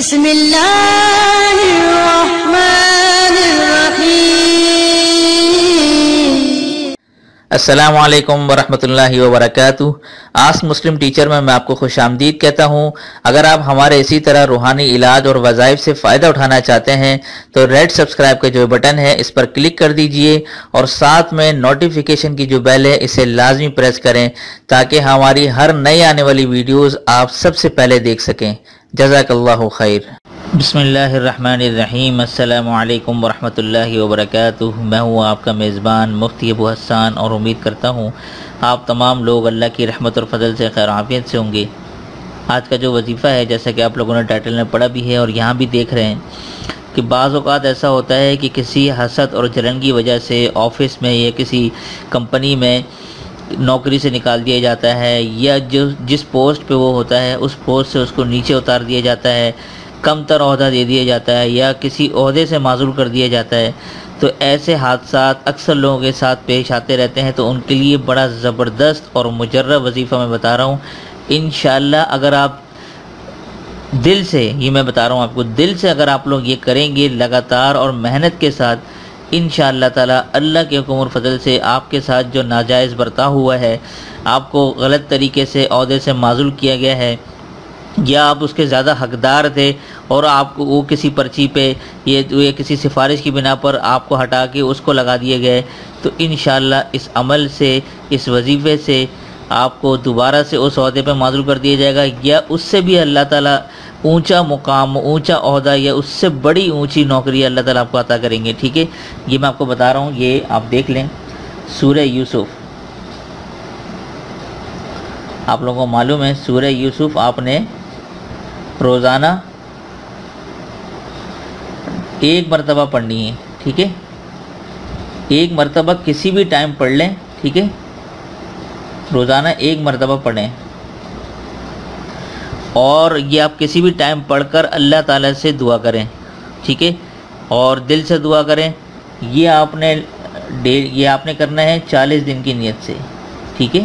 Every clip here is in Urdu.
بسم اللہ الرحمن الرحیم۔ السلام علیکم ورحمۃ اللہ وبرکاتہ۔ آسک مسلم ٹیچر میں آپ کو خوش آمدید کہتا ہوں۔ اگر آپ ہمارے اسی طرح روحانی علاج اور وظائف سے فائدہ اٹھانا چاہتے ہیں تو ریڈ سبسکرائب کا جو بٹن ہے اس پر کلک کر دیجئے اور ساتھ میں نوٹیفیکیشن کی جو بیل ہے اسے لازمی پریس کریں تاکہ ہماری ہر نئی آنے والی ویڈیوز آپ سب سے پہلے دیکھ سکیں۔ جزاک اللہ خیر۔ بسم اللہ الرحمن الرحیم۔ السلام علیکم ورحمۃ اللہ وبرکاتہ۔ میں ہوں آپ کا میزبان مفتی ابو حسان اور امید کرتا ہوں آپ تمام لوگ اللہ کی رحمت اور فضل سے خیر عافیت سے ہوں گے۔ آج کا جو وظیفہ ہے جیسا کہ آپ لوگوں نے ٹائٹل میں پڑھا بھی ہے اور یہاں بھی دیکھ رہے ہیں کہ بعض اوقات ایسا ہوتا ہے کہ کسی حسد اور جلن کی وجہ سے آفس میں یا کسی کمپنی میں نوکری سے نکال دیا جاتا ہے یا جس پوسٹ پہ وہ ہوتا ہے اس پوسٹ سے اس کو نیچے اتار دیا جاتا ہے، کم تر عہدہ دے دیا جاتا ہے یا کسی عہدے سے معزول کر دیا جاتا ہے۔ تو ایسے حادثات اکثر لوگوں کے ساتھ پیش آتے رہتے ہیں، تو ان کے لیے بڑا زبردست اور مجرب وظیفہ میں بتا رہا ہوں۔ انشاءاللہ اگر آپ دل سے، یہ میں بتا رہا ہوں آپ کو، دل سے اگر آپ لوگ یہ کریں گے لگاتار اور محنت کے ساتھ، انشاءاللہ تعالی اللہ کے حکم اور فضل سے آپ کے ساتھ جو ناجائز برتاؤ ہوا ہے، آپ کو غلط طریقے سے عہدے سے معزول کیا گیا ہے یا آپ اس کے زیادہ حقدار تھے اور آپ کو وہ کسی پرچی پہ یہ کسی سفارش کی بنا پر آپ کو ہٹا کے اس کو لگا دیے گئے، تو انشاءاللہ اس عمل سے، اس وظیفے سے آپ کو دوبارہ سے اس عہدے پہ معزول کر دیا جائے گا یا اس سے بھی اللہ تعالیٰ اونچا مقام، اونچا عہدہ یا اس سے بڑی اونچی نوکری اللہ تعالیٰ آپ کو عطا کریں گے۔ ٹھیک ہے، یہ میں آپ کو بتا رہا ہوں، یہ آپ دیکھ لیں سورہ یوسف۔ آپ لوگوں کو معلوم ہے سورہ یوسف آپ نے روزانہ ایک مرتبہ پڑھنی ہے۔ ٹھیک ہے، ایک مرتبہ کسی بھی ٹائم پڑھ لیں۔ ٹھیک ہے، روزانہ ایک مرتبہ پڑھیں اور یہ آپ کسی بھی ٹائم پڑھ کر اللہ تعالیٰ سے دعا کریں۔ ٹھیک ہے، اور دل سے دعا کریں۔ یہ آپ نے کرنا ہے 40 دن کی نیت سے۔ ٹھیک ہے،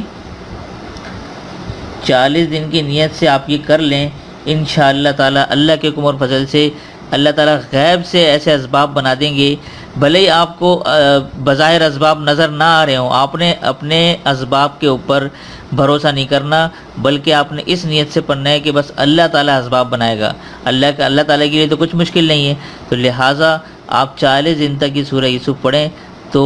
40 دن کی نیت سے آپ یہ کر لیں، انشاءاللہ تعالی اللہ کے حکم اور فضل سے اللہ تعالیٰ غیب سے ایسے اسباب بنا دیں گے، بھلے ہی آپ کو بظاہر اسباب نظر نہ آ رہے ہوں، آپ نے اپنے اسباب کے اوپر بھروسہ نہیں کرنا، بلکہ آپ نے اس نیت سے پڑھنا ہے کہ بس اللہ تعالیٰ اسباب بنائے گا۔ اللہ تعالیٰ کے لیے تو کچھ مشکل نہیں ہے، تو لہٰذا آپ 40 دن تک یہ سورہ یوسف پڑھیں تو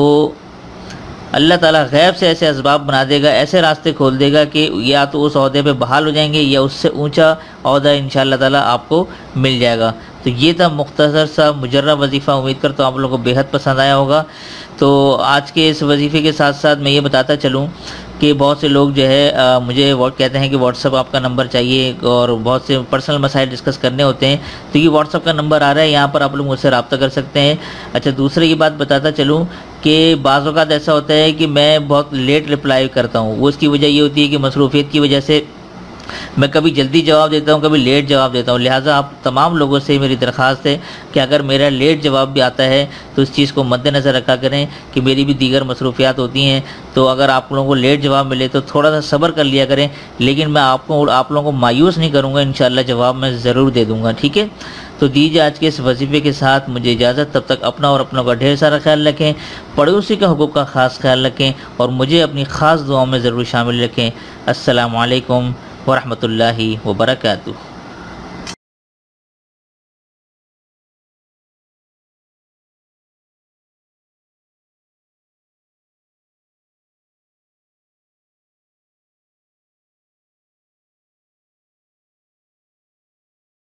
اللہ تعالیٰ غیب سے ایسے اسباب بنا دے گا، ایسے راستے کھول دے گا کہ یا تو اس عہدے پہ بحال ہو جائیں گے یا اس سے اونچا عہدہ انشاءاللہ تعالیٰ آپ کو مل جائے گا۔ تو یہ تھا مختصر سا مجرب وظیفہ، امید کرتا ہوں آپ لوگوں کو بے حد پسند آیا ہوگا۔ تو آج کے اس وظیفے کے ساتھ ساتھ میں یہ بتاتا چلوں کہ بہت سے لوگ جو ہے مجھے کہتے ہیں کہ واٹس ایپ آپ کا نمبر چاہیے اور بہت سے پرسنل مسائل ڈسکس کرنے ہوتے ہیں، تو یہ واٹس ایپ کا نمبر آ رہا ہے، یہاں پر آپ لوگ مجھ سے رابطہ کر سکتے ہیں۔ اچھا، دوسرے یہ بات بتاتا چلوں کہ بعض اوقات ایسا ہوتا ہے کہ میں بہت لیٹ رپلائی کرتا ہوں، وہ اس کی وجہ یہ ہوتی ہے کہ مصروفیت کی وجہ سے میں کبھی جلدی جواب دیتا ہوں، کبھی لیٹ جواب دیتا ہوں، لہٰذا آپ تمام لوگوں سے میری درخواست ہے کہ اگر میرا لیٹ جواب بھی آتا ہے تو اس چیز کو مد نظر رکھا کریں کہ میری بھی دیگر مصروفیات ہوتی ہیں، تو اگر آپ لوگوں کو لیٹ جواب ملے تو تھوڑا سا صبر کر لیا کریں، لیکن میں آپ لوگوں کو مایوس نہیں کروں گا، انشاءاللہ جواب میں ضرور دے دوں گا۔ ٹھیک ہے، تو دیجیے آج کے اس وظیفے کے ساتھ مجھے اجازت، تب تک اپنا اور اپنوں کا ڈھیر سارا خیال رکھیں، پڑوسی کا حقوق کا خاص خیال رکھیں اور مجھے اپنی خاص دعاؤں میں ضرور شامل رکھیں۔ السلام علیکم ورحمۃ اللہ وبرکاتہ۔